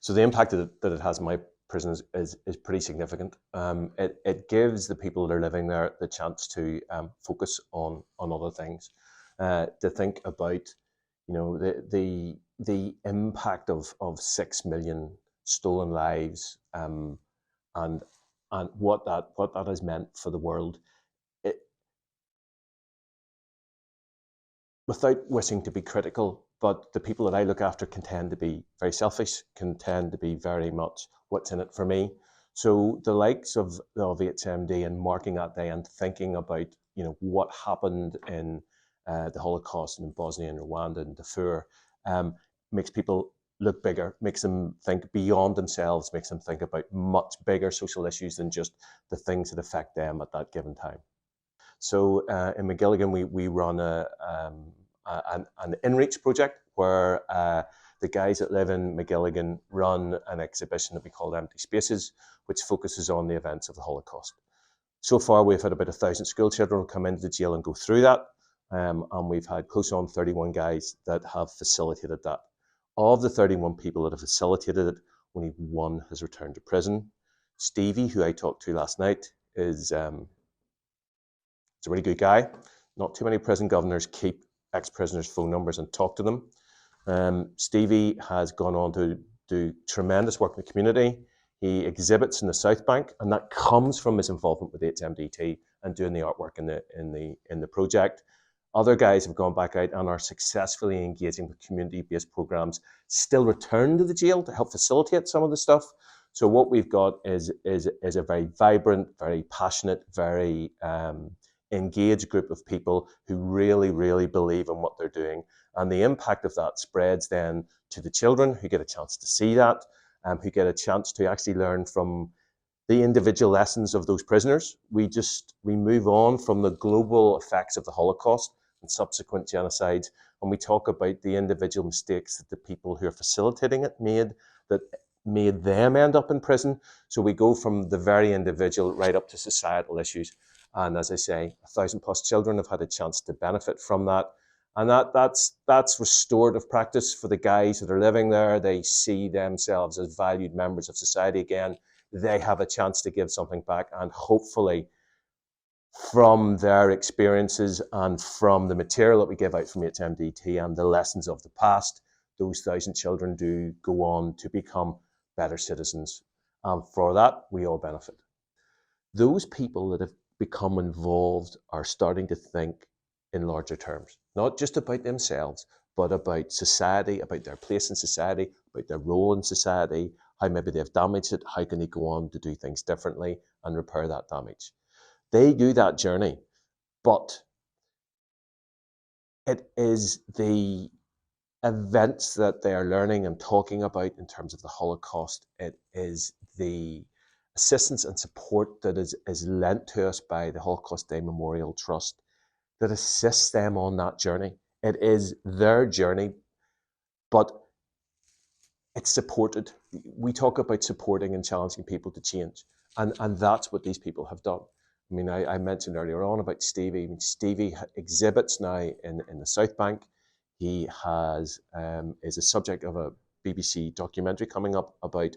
So the impact that it has in my prison is pretty significant. It gives the people that are living there the chance to focus on other things, to think about, the impact of 6 million stolen lives, and what that has meant for the world. Without wishing to be critical, but the people that I look after can tend to be very selfish, can tend to be very much what's in it for me. So the likes of HMD and marking that day and thinking about, what happened in the Holocaust in Bosnia and Rwanda and Darfur, makes people look bigger, makes them think beyond themselves, makes them think about much bigger social issues than just the things that affect them at that given time. So in Magilligan, we run an in-reach project where the guys that live in Magilligan run an exhibition that we call Empty Spaces, which focuses on the events of the Holocaust. So far, we've had about 1,000 school children come into the jail and go through that, and we've had close on 31 guys that have facilitated that. Of the 31 people that have facilitated it, only one has returned to prison. Stevie, who I talked to last night, is he's a really good guy. Not too many prison governors keep ex-prisoners' phone numbers and talk to them. Stevie has gone on to do tremendous work in the community. He exhibits in the South Bank, and that comes from his involvement with HMDT and doing the artwork in the project. Other guys have gone back out and are successfully engaging with community-based programs, still return to the jail to help facilitate some of the stuff. So what we've got is a very vibrant, very passionate, very engaged group of people who really, really believe in what they're doing. And the impact of that spreads then to the children who get a chance to see that, who get a chance to actually learn from the individual lessons of those prisoners. We move on from the global effects of the Holocaust and subsequent genocides, and we talk about the individual mistakes that the people who are facilitating it made, that made them end up in prison. So we go from the very individual right up to societal issues. And as I say, 1,000+ children have had a chance to benefit from that. And that's restorative practice for the guys that are living there. They see themselves as valued members of society again. They have a chance to give something back, and hopefully from their experiences and from the material that we give out from HMDT and the lessons of the past, those 1,000 children do go on to become better citizens. And for that, we all benefit. Those people that have become involved are starting to think in larger terms, not just about themselves, but about society, about their place in society, about their role in society, how maybe they've damaged it, how can they go on to do things differently and repair that damage. They do that journey, but it is the events that they are learning and talking about in terms of the Holocaust. It is the assistance and support that is lent to us by the Holocaust Day Memorial Trust that assists them on that journey. It is their journey, but it's supported. We talk about supporting and challenging people to change, and that's what these people have done. I mean, I mentioned earlier on about Stevie. I mean, Stevie exhibits now in the South Bank. He is a subject of a BBC documentary coming up about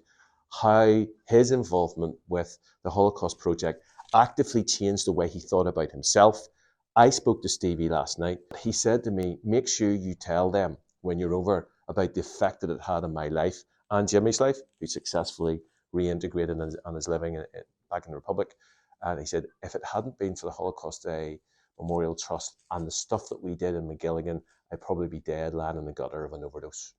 how his involvement with the Holocaust Project actively changed the way he thought about himself. I spoke to Stevie last night. He said to me, make sure you tell them when you're over about the effect that it had on my life and Jimmy's life, who successfully reintegrated and is living back in the Republic. And he said, if it hadn't been for the Holocaust Day Memorial Trust and the stuff that we did in Magilligan, I'd probably be dead, lying in the gutter of an overdose.